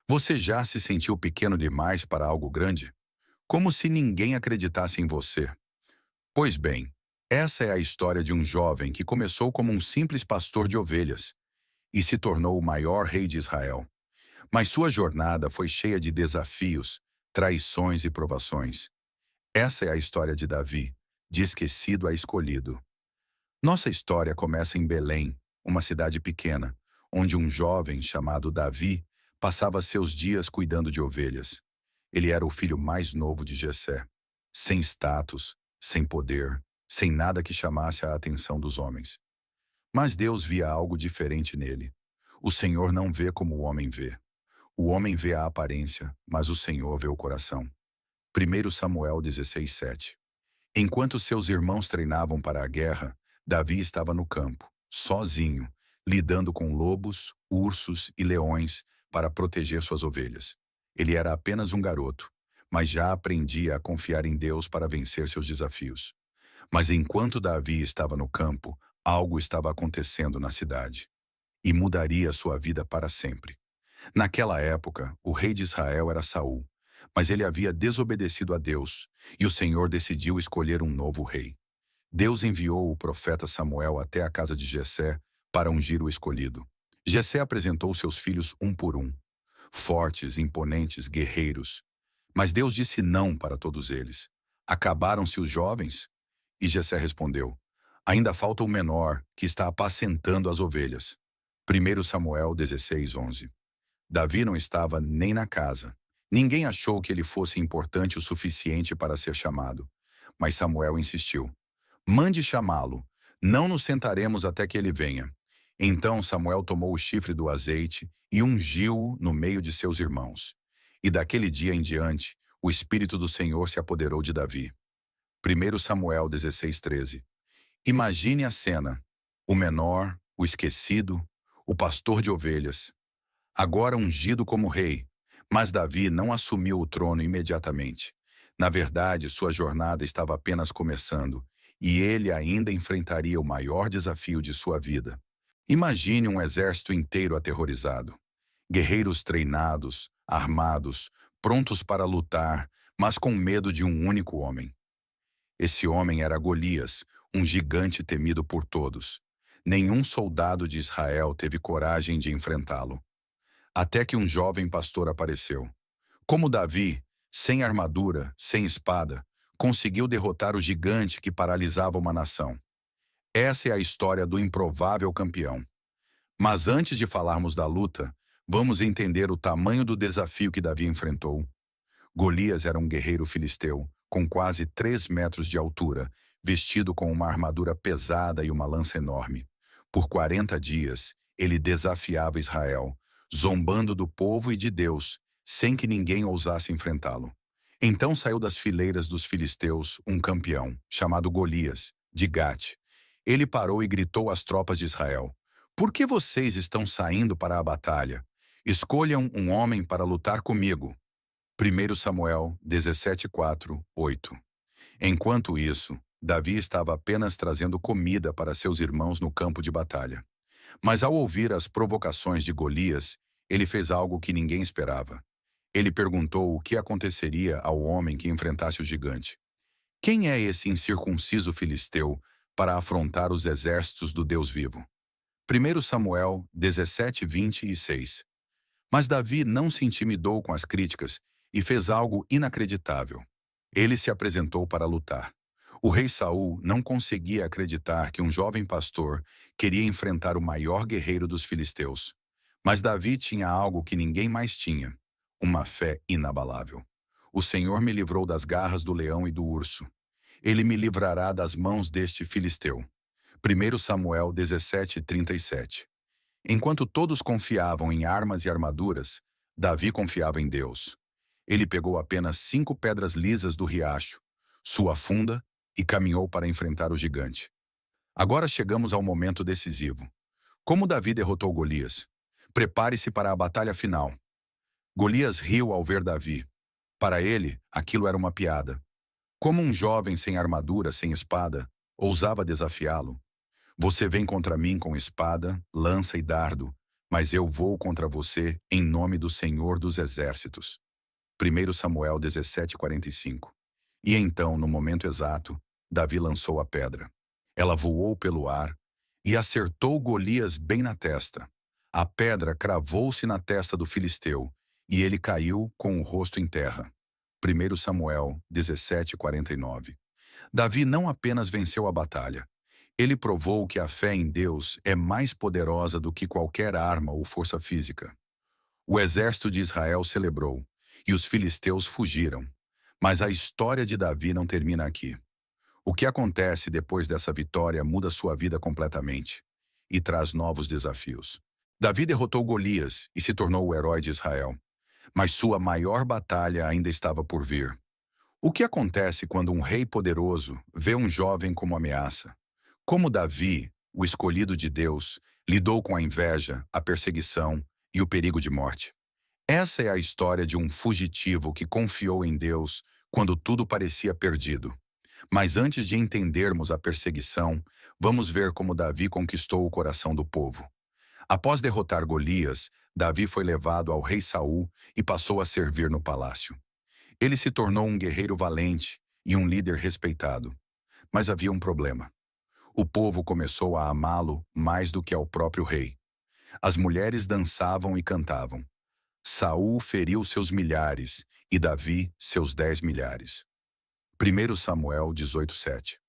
Você já se sentiu pequeno demais para algo grande? Como se ninguém acreditasse em você? Pois bem, essa é a história de um jovem que começou como um simples pastor de ovelhas e se tornou o maior rei de Israel. Mas sua jornada foi cheia de desafios, traições e provações. Essa é a história de Davi, de esquecido a escolhido. Nossa história começa em Belém, uma cidade pequena, onde um jovem chamado Davi passava seus dias cuidando de ovelhas. Ele era o filho mais novo de Jessé, sem status, sem poder, sem nada que chamasse a atenção dos homens. Mas Deus via algo diferente nele. O Senhor não vê como o homem vê. O homem vê a aparência, mas o Senhor vê o coração. 1 Samuel 16:7. Enquanto seus irmãos treinavam para a guerra, Davi estava no campo, sozinho, lidando com lobos, ursos e leões para proteger suas ovelhas. Ele era apenas um garoto, mas já aprendia a confiar em Deus para vencer seus desafios. Mas enquanto Davi estava no campo, algo estava acontecendo na cidade, e mudaria sua vida para sempre. Naquela época, o rei de Israel era Saul, mas ele havia desobedecido a Deus, e o Senhor decidiu escolher um novo rei. Deus enviou o profeta Samuel até a casa de Jessé para ungir o escolhido. Jessé apresentou seus filhos um por um, fortes, imponentes, guerreiros. Mas Deus disse não para todos eles. Acabaram-se os jovens? E Jessé respondeu: ainda falta o menor, que está apacentando as ovelhas. 1 Samuel 16:11. Davi não estava nem na casa. Ninguém achou que ele fosse importante o suficiente para ser chamado. Mas Samuel insistiu: mande chamá-lo. Não nos sentaremos até que ele venha. Então Samuel tomou o chifre do azeite e ungiu-o no meio de seus irmãos. E daquele dia em diante, o Espírito do Senhor se apoderou de Davi. 1 Samuel 16:13. Imagine a cena: o menor, o esquecido, o pastor de ovelhas, agora ungido como rei. Mas Davi não assumiu o trono imediatamente. Na verdade, sua jornada estava apenas começando, e ele ainda enfrentaria o maior desafio de sua vida. Imagine um exército inteiro aterrorizado. Guerreiros treinados, armados, prontos para lutar, mas com medo de um único homem. Esse homem era Golias, um gigante temido por todos. Nenhum soldado de Israel teve coragem de enfrentá-lo. Até que um jovem pastor apareceu. Como Davi, sem armadura, sem espada, conseguiu derrotar o gigante que paralisava uma nação. Essa é a história do improvável campeão. Mas antes de falarmos da luta, vamos entender o tamanho do desafio que Davi enfrentou. Golias era um guerreiro filisteu, com quase 3 metros de altura, vestido com uma armadura pesada e uma lança enorme. Por 40 dias, ele desafiava Israel, zombando do povo e de Deus, sem que ninguém ousasse enfrentá-lo. Então saiu das fileiras dos filisteus um campeão, chamado Golias, de Gate. Ele parou e gritou às tropas de Israel: por que vocês estão saindo para a batalha? Escolham um homem para lutar comigo. 1 Samuel 17:4, 8. Enquanto isso, Davi estava apenas trazendo comida para seus irmãos no campo de batalha. Mas ao ouvir as provocações de Golias, ele fez algo que ninguém esperava. Ele perguntou o que aconteceria ao homem que enfrentasse o gigante. Quem é esse incircunciso filisteu para afrontar os exércitos do Deus vivo? 1 Samuel 17:26. Mas Davi não se intimidou com as críticas e fez algo inacreditável. Ele se apresentou para lutar. O rei Saul não conseguia acreditar que um jovem pastor queria enfrentar o maior guerreiro dos filisteus. Mas Davi tinha algo que ninguém mais tinha: uma fé inabalável. O Senhor me livrou das garras do leão e do urso. Ele me livrará das mãos deste filisteu. 1 Samuel 17:37. Enquanto todos confiavam em armas e armaduras, Davi confiava em Deus. Ele pegou apenas 5 pedras lisas do riacho, sua funda, e caminhou para enfrentar o gigante. Agora chegamos ao momento decisivo. Como Davi derrotou Golias? Prepare-se para a batalha final. Golias riu ao ver Davi. Para ele, aquilo era uma piada. Como um jovem sem armadura, sem espada, ousava desafiá-lo? Você vem contra mim com espada, lança e dardo, mas eu vou contra você em nome do Senhor dos Exércitos. 1 Samuel 17:45. E então, no momento exato, Davi lançou a pedra. Ela voou pelo ar e acertou Golias bem na testa. A pedra cravou-se na testa do filisteu e ele caiu com o rosto em terra. 1 Samuel 17:49. Davi não apenas venceu a batalha, ele provou que a fé em Deus é mais poderosa do que qualquer arma ou força física. O exército de Israel celebrou, e os filisteus fugiram. Mas a história de Davi não termina aqui. O que acontece depois dessa vitória muda sua vida completamente e traz novos desafios. Davi derrotou Golias e se tornou o herói de Israel, mas sua maior batalha ainda estava por vir. O que acontece quando um rei poderoso vê um jovem como ameaça? Como Davi, o escolhido de Deus, lidou com a inveja, a perseguição e o perigo de morte? Essa é a história de um fugitivo que confiou em Deus quando tudo parecia perdido. Mas antes de entendermos a perseguição, vamos ver como Davi conquistou o coração do povo. Após derrotar Golias, Davi foi levado ao rei Saul e passou a servir no palácio. Ele se tornou um guerreiro valente e um líder respeitado. Mas havia um problema. O povo começou a amá-lo mais do que ao próprio rei. As mulheres dançavam e cantavam. Saul feriu seus milhares e Davi seus 10 milhares. 1 Samuel 18:7.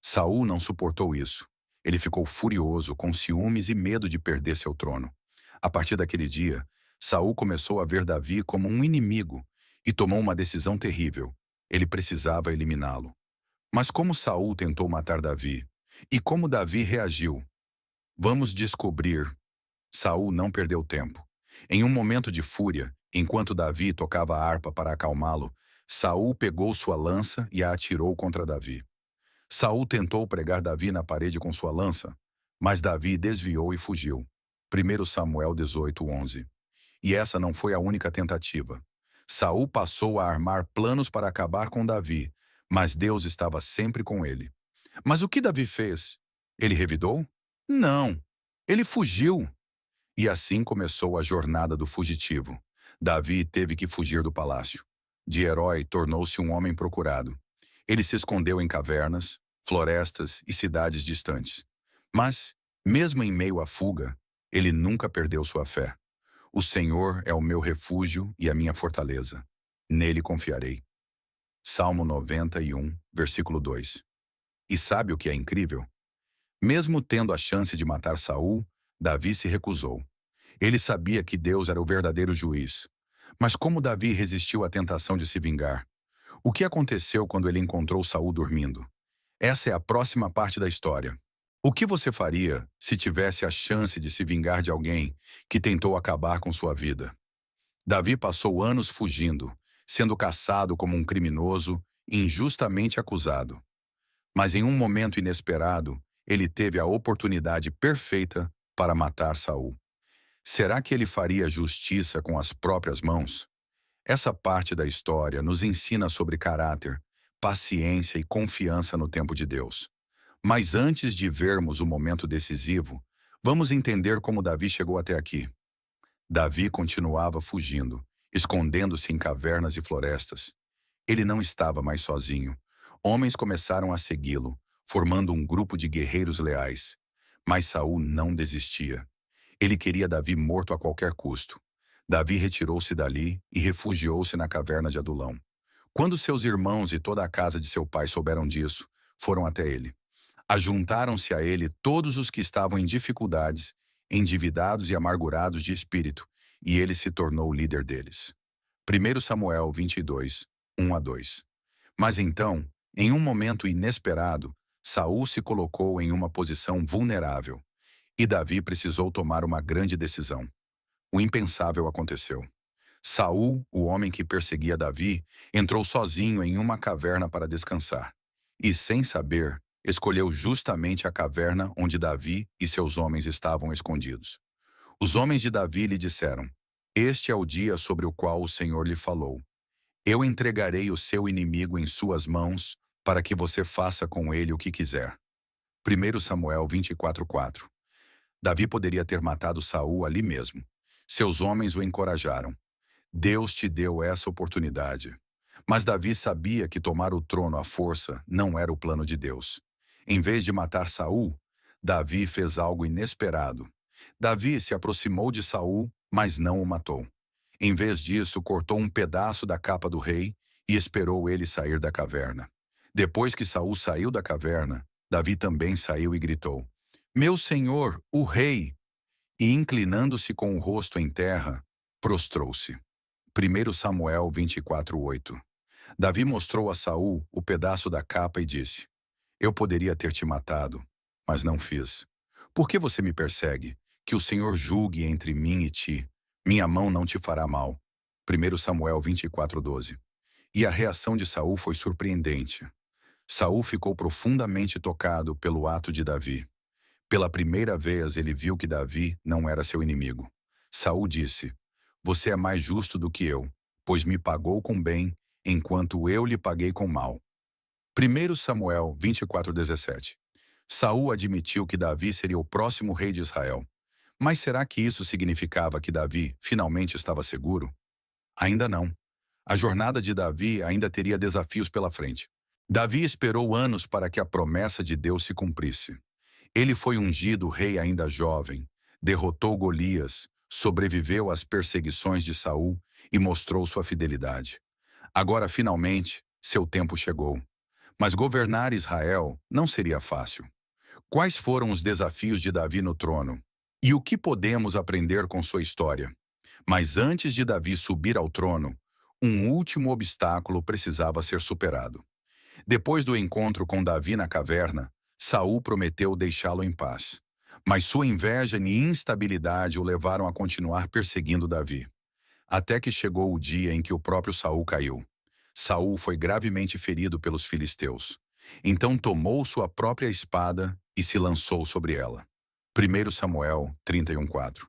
Saul não suportou isso. Ele ficou furioso, com ciúmes e medo de perder seu trono. A partir daquele dia, Saul começou a ver Davi como um inimigo e tomou uma decisão terrível. Ele precisava eliminá-lo. Mas como Saul tentou matar Davi? E como Davi reagiu? Vamos descobrir. Saul não perdeu tempo. Em um momento de fúria, enquanto Davi tocava a harpa para acalmá-lo, Saul pegou sua lança e a atirou contra Davi. Saul tentou pregar Davi na parede com sua lança, mas Davi desviou e fugiu. 1 Samuel 18:11. E essa não foi a única tentativa. Saul passou a armar planos para acabar com Davi, mas Deus estava sempre com ele. Mas o que Davi fez? Ele revidou? Não. Ele fugiu. E assim começou a jornada do fugitivo. Davi teve que fugir do palácio. De herói, tornou-se um homem procurado. Ele se escondeu em cavernas, florestas e cidades distantes. Mas, mesmo em meio à fuga, ele nunca perdeu sua fé. O Senhor é o meu refúgio e a minha fortaleza. Nele confiarei. Salmo 91, versículo 2. E sabe o que é incrível? Mesmo tendo a chance de matar Saul, Davi se recusou. Ele sabia que Deus era o verdadeiro juiz. Mas como Davi resistiu à tentação de se vingar? O que aconteceu quando ele encontrou Saul dormindo? Essa é a próxima parte da história. O que você faria se tivesse a chance de se vingar de alguém que tentou acabar com sua vida? Davi passou anos fugindo, sendo caçado como um criminoso e injustamente acusado. Mas em um momento inesperado, ele teve a oportunidade perfeita para matar Saul. Será que ele faria justiça com as próprias mãos? Essa parte da história nos ensina sobre caráter, paciência e confiança no tempo de Deus. Mas antes de vermos o momento decisivo, vamos entender como Davi chegou até aqui. Davi continuava fugindo, escondendo-se em cavernas e florestas. Ele não estava mais sozinho. Homens começaram a segui-lo, formando um grupo de guerreiros leais. Mas Saul não desistia. Ele queria Davi morto a qualquer custo. Davi retirou-se dali e refugiou-se na caverna de Adulão. Quando seus irmãos e toda a casa de seu pai souberam disso, foram até ele. Ajuntaram-se a ele todos os que estavam em dificuldades, endividados e amargurados de espírito, e ele se tornou o líder deles. 1 Samuel 22, 1-2. Mas então, em um momento inesperado, Saul se colocou em uma posição vulnerável, e Davi precisou tomar uma grande decisão. O impensável aconteceu. Saul, o homem que perseguia Davi, entrou sozinho em uma caverna para descansar. E, sem saber, escolheu justamente a caverna onde Davi e seus homens estavam escondidos. Os homens de Davi lhe disseram: "Este é o dia sobre o qual o Senhor lhe falou. Eu entregarei o seu inimigo em suas mãos, para que você faça com ele o que quiser." 1 Samuel 24:4. Davi poderia ter matado Saul ali mesmo. Seus homens o encorajaram. Deus te deu essa oportunidade. Mas Davi sabia que tomar o trono à força não era o plano de Deus. Em vez de matar Saul, Davi fez algo inesperado. Davi se aproximou de Saul, mas não o matou. Em vez disso, cortou um pedaço da capa do rei e esperou ele sair da caverna. Depois que Saul saiu da caverna, Davi também saiu e gritou: Meu senhor, o rei! E inclinando-se com o rosto em terra, prostrou-se. 1 Samuel 24:8. Davi mostrou a Saul o pedaço da capa e disse: Eu poderia ter te matado, mas não fiz. Por que você me persegue? Que o Senhor julgue entre mim e ti. Minha mão não te fará mal. 1 Samuel 24:12. E a reação de Saul foi surpreendente. Saul ficou profundamente tocado pelo ato de Davi. Pela primeira vez ele viu que Davi não era seu inimigo. Saul disse: Você é mais justo do que eu, pois me pagou com bem, enquanto eu lhe paguei com mal. 1 Samuel 24:17. Saul admitiu que Davi seria o próximo rei de Israel. Mas será que isso significava que Davi finalmente estava seguro? Ainda não. A jornada de Davi ainda teria desafios pela frente. Davi esperou anos para que a promessa de Deus se cumprisse. Ele foi ungido rei ainda jovem, derrotou Golias, sobreviveu às perseguições de Saul e mostrou sua fidelidade. Agora, finalmente, seu tempo chegou. Mas governar Israel não seria fácil. Quais foram os desafios de Davi no trono? E o que podemos aprender com sua história? Mas antes de Davi subir ao trono, um último obstáculo precisava ser superado. Depois do encontro com Davi na caverna, Saul prometeu deixá-lo em paz. Mas sua inveja e instabilidade o levaram a continuar perseguindo Davi. Até que chegou o dia em que o próprio Saul caiu. Saul foi gravemente ferido pelos filisteus. Então tomou sua própria espada e se lançou sobre ela. 1 Samuel 31:4.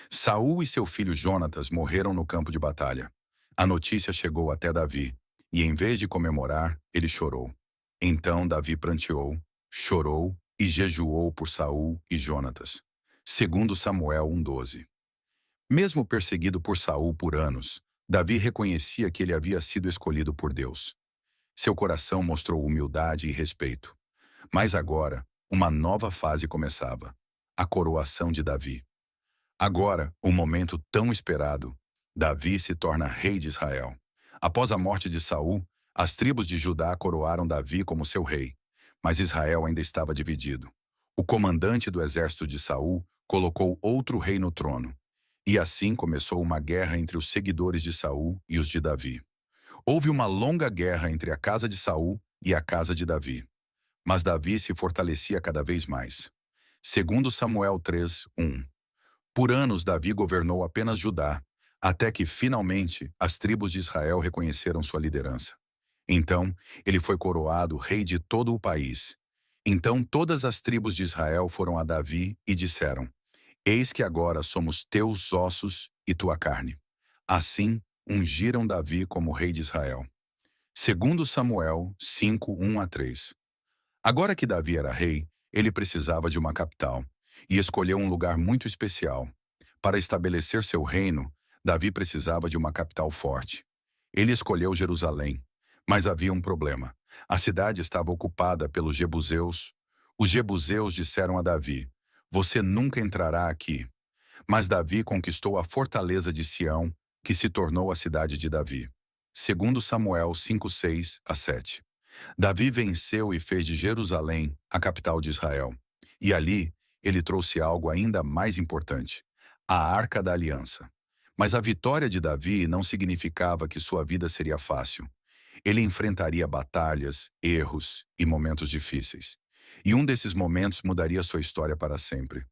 Saul e seu filho Jonatas morreram no campo de batalha. A notícia chegou até Davi, e em vez de comemorar, ele chorou. Então Davi pranteou, chorou e jejuou por Saul e Jonatas. 2 Samuel 1:12. Mesmo perseguido por Saul por anos, Davi reconhecia que ele havia sido escolhido por Deus. Seu coração mostrou humildade e respeito. Mas agora, uma nova fase começava: a coroação de Davi. Agora, o momento tão esperado, Davi se torna rei de Israel. Após a morte de Saul, as tribos de Judá coroaram Davi como seu rei, mas Israel ainda estava dividido. O comandante do exército de Saul colocou outro rei no trono, e assim começou uma guerra entre os seguidores de Saul e os de Davi. Houve uma longa guerra entre a casa de Saul e a casa de Davi. Mas Davi se fortalecia cada vez mais. 2 Samuel 3:1. Por anos Davi governou apenas Judá, até que finalmente as tribos de Israel reconheceram sua liderança. Então, ele foi coroado rei de todo o país. Então todas as tribos de Israel foram a Davi e disseram: Eis que agora somos teus ossos e tua carne. Assim, ungiram Davi como rei de Israel. 2 Samuel 5:1-3. Agora que Davi era rei, ele precisava de uma capital, e escolheu um lugar muito especial. Para estabelecer seu reino, Davi precisava de uma capital forte. Ele escolheu Jerusalém, mas havia um problema. A cidade estava ocupada pelos jebuseus. Os jebuseus disseram a Davi: Você nunca entrará aqui. Mas Davi conquistou a fortaleza de Sião, que se tornou a cidade de Davi. 2 Samuel 5:6-7. Davi venceu e fez de Jerusalém a capital de Israel. E ali, ele trouxe algo ainda mais importante: a Arca da Aliança. Mas a vitória de Davi não significava que sua vida seria fácil. Ele enfrentaria batalhas, erros e momentos difíceis. E um desses momentos mudaria sua história para sempre.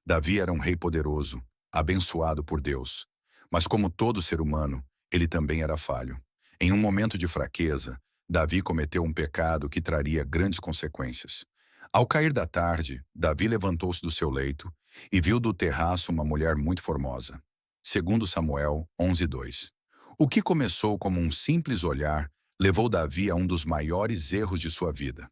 Davi era um rei poderoso, abençoado por Deus. Mas como todo ser humano, ele também era falho. Em um momento de fraqueza, Davi cometeu um pecado que traria grandes consequências. Ao cair da tarde, Davi levantou-se do seu leito e viu do terraço uma mulher muito formosa. 2 Samuel 11:2. O que começou como um simples olhar levou Davi a um dos maiores erros de sua vida.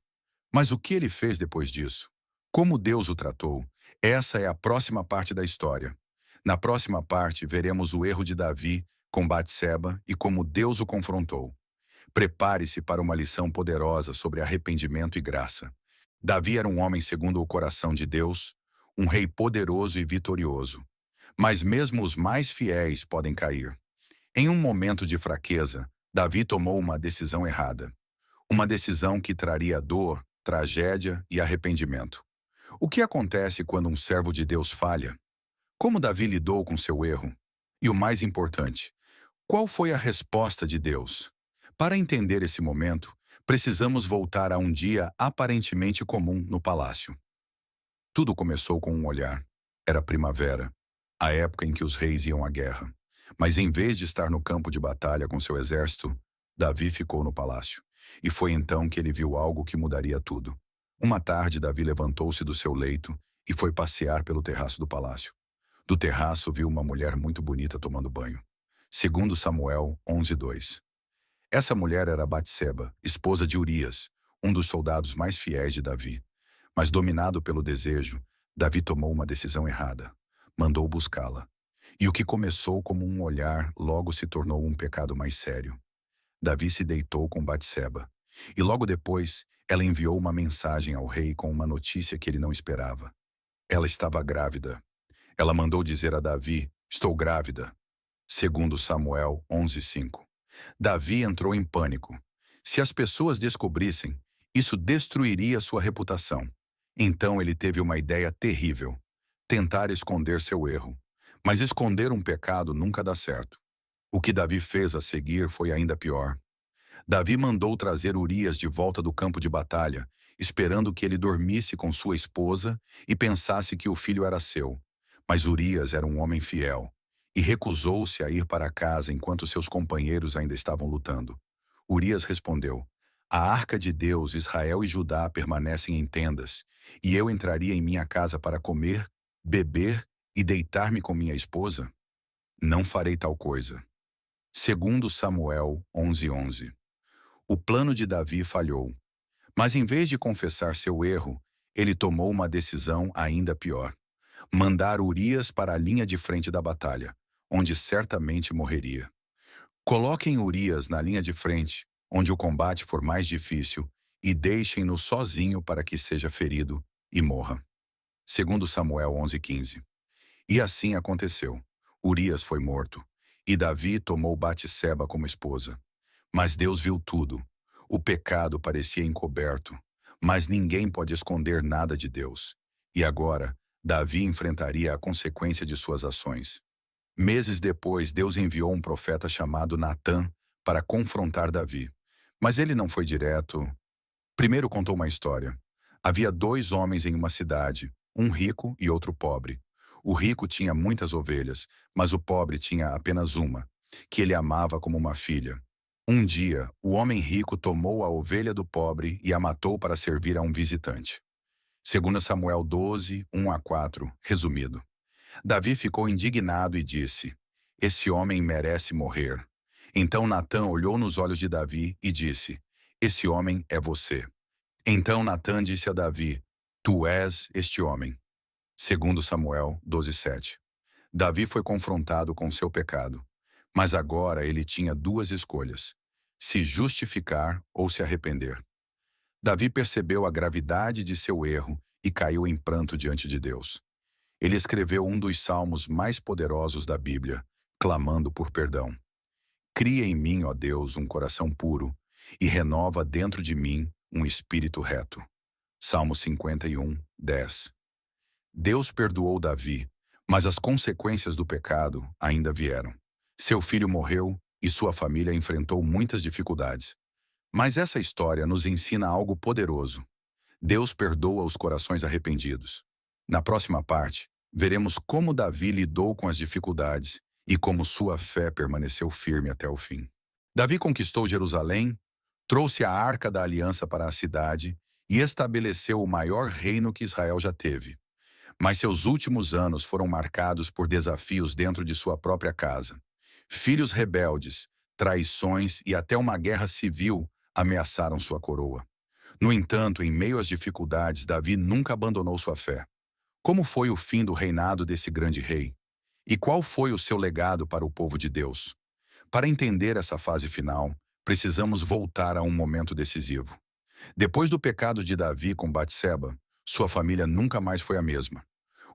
Mas o que ele fez depois disso? Como Deus o tratou? Essa é a próxima parte da história. Na próxima parte, veremos o erro de Davi com Batseba e como Deus o confrontou. Prepare-se para uma lição poderosa sobre arrependimento e graça. Davi era um homem segundo o coração de Deus, um rei poderoso e vitorioso. Mas mesmo os mais fiéis podem cair. Em um momento de fraqueza, Davi tomou uma decisão errada. Uma decisão que traria dor, tragédia e arrependimento. O que acontece quando um servo de Deus falha? Como Davi lidou com seu erro? E o mais importante, qual foi a resposta de Deus? Para entender esse momento, precisamos voltar a um dia aparentemente comum no palácio. Tudo começou com um olhar. Era primavera, a época em que os reis iam à guerra. Mas em vez de estar no campo de batalha com seu exército, Davi ficou no palácio. E foi então que ele viu algo que mudaria tudo. Uma tarde, Davi levantou-se do seu leito e foi passear pelo terraço do palácio. Do terraço viu uma mulher muito bonita tomando banho. Segundo Samuel 11:2. Essa mulher era Batseba, esposa de Urias, um dos soldados mais fiéis de Davi. Mas dominado pelo desejo, Davi tomou uma decisão errada. Mandou buscá-la. E o que começou como um olhar logo se tornou um pecado mais sério. Davi se deitou com Batseba. E logo depois, ela enviou uma mensagem ao rei com uma notícia que ele não esperava. Ela estava grávida. Ela mandou dizer a Davi: "Estou grávida." Segundo Samuel 11:5. Davi entrou em pânico. Se as pessoas descobrissem, isso destruiria sua reputação. Então ele teve uma ideia terrível: tentar esconder seu erro. Mas esconder um pecado nunca dá certo. O que Davi fez a seguir foi ainda pior. Davi mandou trazer Urias de volta do campo de batalha, esperando que ele dormisse com sua esposa e pensasse que o filho era seu. Mas Urias era um homem fiel e recusou-se a ir para casa enquanto seus companheiros ainda estavam lutando. Urias respondeu: "A arca de Deus, Israel e Judá permanecem em tendas, e eu entraria em minha casa para comer, beber e deitar-me com minha esposa? Não farei tal coisa." Segundo Samuel 11:11. O plano de Davi falhou. Mas em vez de confessar seu erro, ele tomou uma decisão ainda pior: mandar Urias para a linha de frente da batalha, onde certamente morreria. Coloquem Urias na linha de frente, onde o combate for mais difícil, e deixem-no sozinho para que seja ferido e morra. Segundo Samuel 11:15. E assim aconteceu. Urias foi morto, e Davi tomou Batseba como esposa. Mas Deus viu tudo. O pecado parecia encoberto, mas ninguém pode esconder nada de Deus. E agora, Davi enfrentaria a consequência de suas ações. Meses depois, Deus enviou um profeta chamado Natã para confrontar Davi. Mas ele não foi direto. Primeiro contou uma história. Havia dois homens em uma cidade, um rico e outro pobre. O rico tinha muitas ovelhas, mas o pobre tinha apenas uma, que ele amava como uma filha. Um dia, o homem rico tomou a ovelha do pobre e a matou para servir a um visitante. Segundo Samuel 12, 1-4, resumido. Davi ficou indignado e disse: "Esse homem merece morrer." Então Natã olhou nos olhos de Davi e disse: "Esse homem é você." Então Natã disse a Davi: "Tu és este homem." Segundo Samuel 12:7. Davi foi confrontado com seu pecado, mas agora ele tinha duas escolhas: se justificar ou se arrepender. Davi percebeu a gravidade de seu erro e caiu em pranto diante de Deus. Ele escreveu um dos salmos mais poderosos da Bíblia, clamando por perdão. "Cria em mim, ó Deus, um coração puro, e renova dentro de mim um espírito reto." Salmo 51:10. Deus perdoou Davi, mas as consequências do pecado ainda vieram. Seu filho morreu e sua família enfrentou muitas dificuldades. Mas essa história nos ensina algo poderoso. Deus perdoa os corações arrependidos. Na próxima parte, veremos como Davi lidou com as dificuldades e como sua fé permaneceu firme até o fim. Davi conquistou Jerusalém, trouxe a Arca da Aliança para a cidade e estabeleceu o maior reino que Israel já teve. Mas seus últimos anos foram marcados por desafios dentro de sua própria casa. Filhos rebeldes, traições e até uma guerra civil ameaçaram sua coroa. No entanto, em meio às dificuldades, Davi nunca abandonou sua fé. Como foi o fim do reinado desse grande rei? E qual foi o seu legado para o povo de Deus? Para entender essa fase final, precisamos voltar a um momento decisivo. Depois do pecado de Davi com Batseba, sua família nunca mais foi a mesma.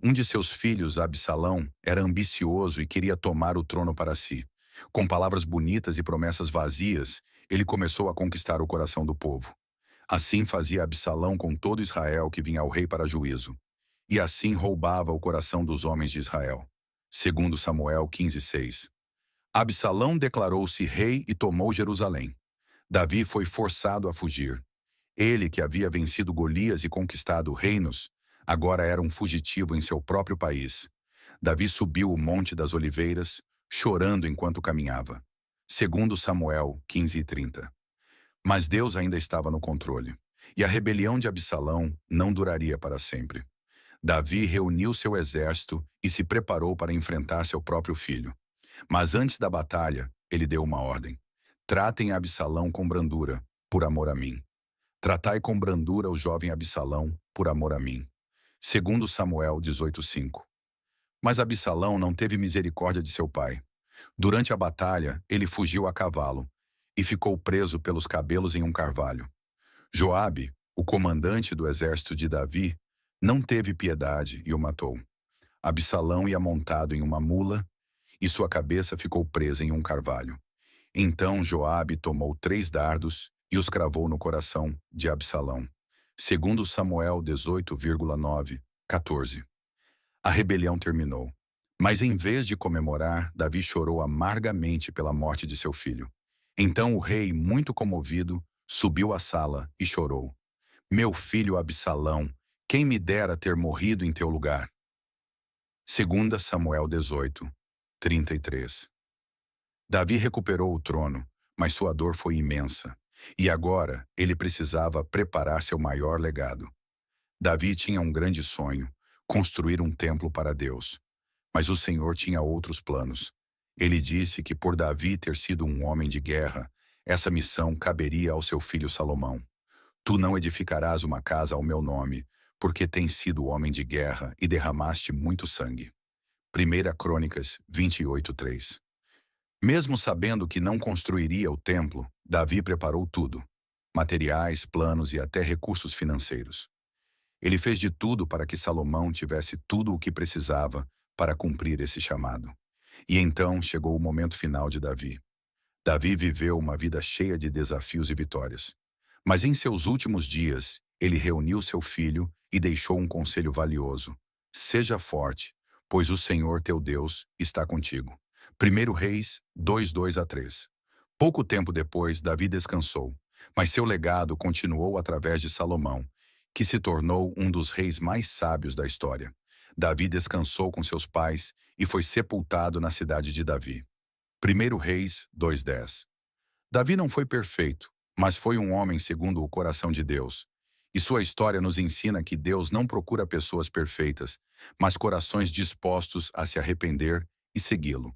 Um de seus filhos, Absalão, era ambicioso e queria tomar o trono para si. Com palavras bonitas e promessas vazias, ele começou a conquistar o coração do povo. Assim fazia Absalão com todo Israel que vinha ao rei para juízo. E assim roubava o coração dos homens de Israel. Segundo Samuel 15:6. Absalão declarou-se rei e tomou Jerusalém. Davi foi forçado a fugir. Ele, que havia vencido Golias e conquistado reinos, agora era um fugitivo em seu próprio país. Davi subiu o Monte das Oliveiras, chorando enquanto caminhava. Segundo Samuel 15:30. Mas Deus ainda estava no controle. E a rebelião de Absalão não duraria para sempre. Davi reuniu seu exército e se preparou para enfrentar seu próprio filho. Mas antes da batalha, ele deu uma ordem. Tratem Absalão com brandura, por amor a mim. Tratai com brandura o jovem Absalão, por amor a mim. Segundo Samuel 18:5. Mas Absalão não teve misericórdia de seu pai. Durante a batalha, ele fugiu a cavalo e ficou preso pelos cabelos em um carvalho. Joabe, o comandante do exército de Davi, não teve piedade e o matou. Absalão ia montado em uma mula e sua cabeça ficou presa em um carvalho. Então Joabe tomou 3 dardos e os cravou no coração de Absalão. Segundo Samuel 18,9, 14. A rebelião terminou. Mas em vez de comemorar, Davi chorou amargamente pela morte de seu filho. Então o rei, muito comovido, subiu à sala e chorou. Meu filho Absalão, quem me dera ter morrido em teu lugar. Segunda Samuel 18, 33. Davi recuperou o trono, mas sua dor foi imensa. E agora ele precisava preparar seu maior legado. Davi tinha um grande sonho, construir um templo para Deus. Mas o Senhor tinha outros planos. Ele disse que por Davi ter sido um homem de guerra, essa missão caberia ao seu filho Salomão. Tu não edificarás uma casa ao meu nome, porque tens sido homem de guerra e derramaste muito sangue. 1 Crônicas 28:3. Mesmo sabendo que não construiria o templo, Davi preparou tudo: materiais, planos e até recursos financeiros. Ele fez de tudo para que Salomão tivesse tudo o que precisava para cumprir esse chamado. E então chegou o momento final de Davi. Davi viveu uma vida cheia de desafios e vitórias. Mas em seus últimos dias, ele reuniu seu filho e deixou um conselho valioso. Seja forte, pois o Senhor teu Deus está contigo. 1 Reis 2:2-3. Pouco tempo depois, Davi descansou, mas seu legado continuou através de Salomão, que se tornou um dos reis mais sábios da história. Davi descansou com seus pais e foi sepultado na cidade de Davi. 1 Reis 2:10. Davi não foi perfeito, mas foi um homem segundo o coração de Deus. E sua história nos ensina que Deus não procura pessoas perfeitas, mas corações dispostos a se arrepender e segui-lo.